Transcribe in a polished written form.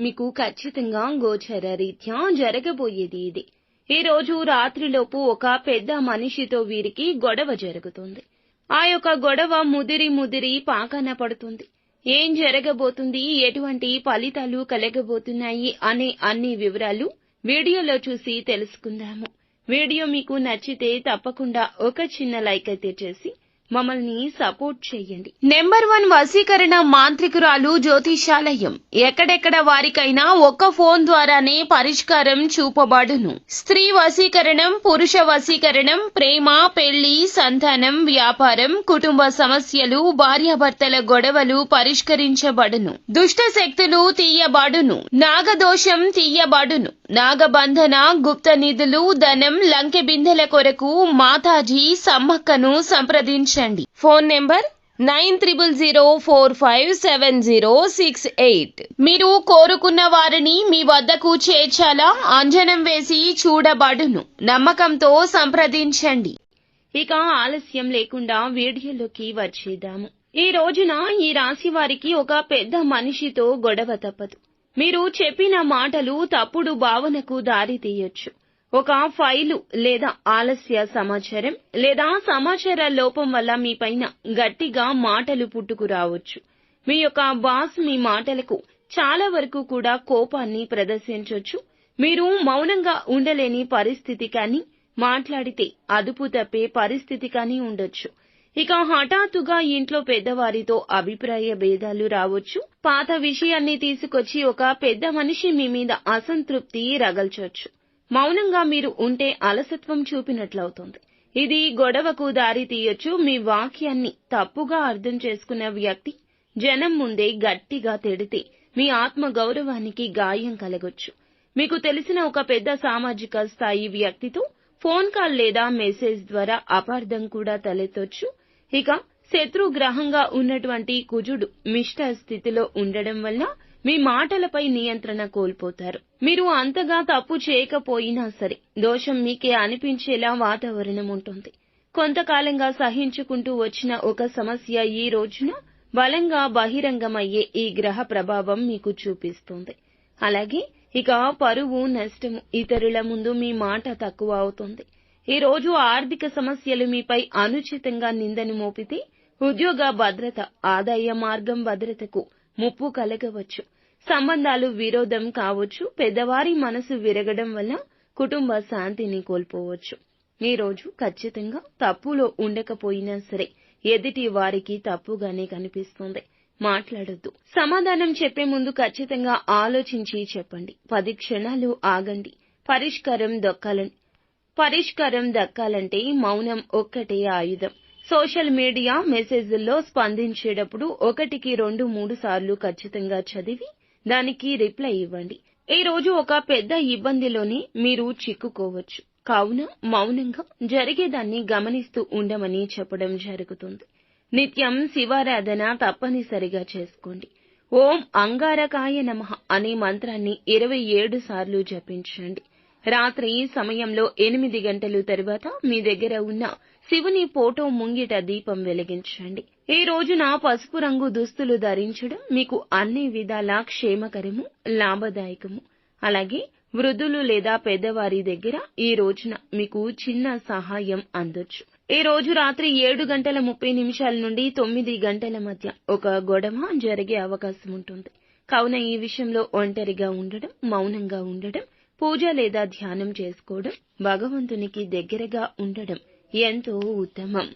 మీకు ఖచ్చితంగా గోచర రీత్యా జరగబోయేది ఇది. ఈ రోజు రాత్రిలోపు ఒక పెద్ద మనిషితో వీరికి గొడవ జరుగుతుంది. ఆ యొక్క గొడవ ముదిరి పాకాన పడుతుంది. ఏం జరగబోతుంది, ఎటువంటి ఫలితాలు కలగబోతున్నాయి అనే అన్ని వివరాలు వీడియోలో చూసి తెలుసుకుందాము. వీడియో మీకు నచ్చితే తప్పకుండా ఒక చిన్న లైక్ అయితే చేసి మమ్మల్ని సపోర్ట్ చేయండి. నెంబర్ 1 వశీకరణ మాంత్రికురాలు జ్యోతిషాలయం. ఎక్కడెక్కడ వారికైనా ఒక్క ఫోన్ ద్వారానే పరిష్కారం చూపబడును. స్త్రీ వశీకరణం, పురుష వశీకరణం, ప్రేమ, పెళ్లి, సంతానం, వ్యాపారం, కుటుంబ సమస్యలు, భార్యాభర్తల గొడవలు పరిష్కరించబడును. దుష్ట శక్తులు తీయబడును. నాగదోషం తీయబడును. నాగబంధన, గుప్త నిధులు, ధనం, లంకె బిందెల కొరకు మాతాజీ సమ్మక్కను సంప్రదించండి. Phone number 9000457068. మీరు కోరుకున్న వారిని మీ వద్దకు చేర్చాలా? అంజనం వేసి చూడబడును. నమ్మకంతో సంప్రదించండి. ఇక ఆలస్యం లేకుండా వీడియోలోకి వచ్చేద్దాము. ఈ రోజున ఈ రాశి వారికి ఒక పెద్ద మనిషితో గొడవ తప్పదు. మీరు చెప్పిన మాటలు తప్పుడు భావనకు దారి తీయొచ్చు. ఒక ఫైలు లేదా ఆలస్య సమాచారం లేదా సమాచార లోపం వల్ల మీ పైన గట్టిగా మాటలు పుట్టుకురావచ్చు. మీ యొక్క బాస్ మీ మాటలకు చాలా వరకు కూడా కోపాన్ని ప్రదర్శించొచ్చు. మీరు మౌనంగా ఉండలేని పరిస్థితి కానీ, మాట్లాడితే అదుపు తప్పే పరిస్థితి కానీ ఉండొచ్చు. ఇక హఠాత్తుగా ఇంట్లో పెద్దవారితో అభిప్రాయ భేదాలు రావచ్చు. పాత విషయాన్ని తీసుకొచ్చి ఒక పెద్ద మనిషి మీ మీద అసంతృప్తి రగల్చొచ్చు. మౌనంగా మీరు ఉంటే అలసత్వం చూపినట్లవుతుంది. ఇది గొడవకు దారి తీయొచ్చు. మీ వాక్యాన్ని తప్పుగా అర్థం చేసుకున్న వ్యక్తి జనం ముందే గట్టిగా తిడితే మీ ఆత్మ గౌరవానికి గాయం కలగొచ్చు. మీకు తెలిసిన ఒక పెద్ద సామాజిక స్థాయి వ్యక్తితో ఫోన్ కాల్ లేదా మెసేజ్ ద్వారా అపార్థం కూడా తలెత్తొచ్చు. ఇక శత్రుగ్రహంగా ఉన్నటువంటి కుజుడు మిష్ట స్థితిలో ఉండడం వల్ల మీ మాటలపై నియంత్రణ కోల్పోతారు. మీరు అంతగా తప్పు చేయకపోయినా సరే దోషం మీకే అనిపించేలా వాతావరణం ఉంటుంది. కొంతకాలంగా సహించుకుంటూ వచ్చిన ఒక సమస్య ఈ రోజున బలంగా బహిరంగమయ్యే ఈ గ్రహ ప్రభావం మీకు చూపిస్తుంది. అలాగే ఇక పరువు నష్టము, ఇతరుల ముందు మీ మాట తక్కువ అవుతుంది. ఈ రోజు ఆర్థిక సమస్యలు మీపై అనుచితంగా నిందను మోపితే ఉద్యోగ భద్రత, ఆదాయ మార్గం భద్రతకు ముప్పు కలగవచ్చు. సంబంధాలు విరోధం కావచ్చు. పెద్దవారి మనసు విరగడం వల్ల కుటుంబ శాంతిని కోల్పోవచ్చు. ఈ రోజు ఖచ్చితంగా తప్పులో ఉండకపోయినా సరే ఎదుటి వారికి తప్పుగానే కనిపిస్తుంది. మాట్లాడొద్దు. సమాధానం చెప్పే ముందు ఖచ్చితంగా ఆలోచించి చెప్పండి. 10 క్షణాలు ఆగండి. పరిష్కారం దక్కాలంటే మౌనం ఒక్కటే ఆయుధం. సోషల్ మీడియా మెసేజ్ల్లో స్పందించేటప్పుడు 1కి 2-3 సార్లు ఖచ్చితంగా చదివి దానికి రిప్లై ఇవ్వండి. ఈ రోజు ఒక పెద్ద ఇబ్బందిలోనే మీరు చిక్కుకోవచ్చు. కావున మౌనంగా జరిగేదాన్ని గమనిస్తూ ఉండమని చెప్పడం జరుగుతుంది. నిత్యం శివారాధన తప్పనిసరిగా చేసుకోండి. ఓం అంగారకాయ నమః అనే మంత్రాన్ని 27 సార్లు జపించండి. రాత్రి సమయంలో 8 గంటల తరువాత మీ దగ్గర ఉన్న శివుని ఫోటో ముంగిట దీపం వెలిగించండి. ఈ రోజున పసుపు రంగు దుస్తులు ధరించడం మీకు అన్ని విధాలా క్షేమకరము, లాభదాయకము. అలాగే వృద్ధులు లేదా పెద్దవారి దగ్గర ఈ రోజున మీకు చిన్న సహాయం అందొచ్చు. ఈ రోజు రాత్రి 7:30 నుండి 9 గంటల మధ్య ఒక గొడవ జరిగే అవకాశం ఉంటుంది. కావున ఈ విషయంలో ఒంటరిగా ఉండడం, మౌనంగా ఉండడం, పూజ లేదా ధ్యానం చేసుకోవడం, భగవంతునికి దగ్గరగా ఉండడం ఎంతో ఉత్తమం.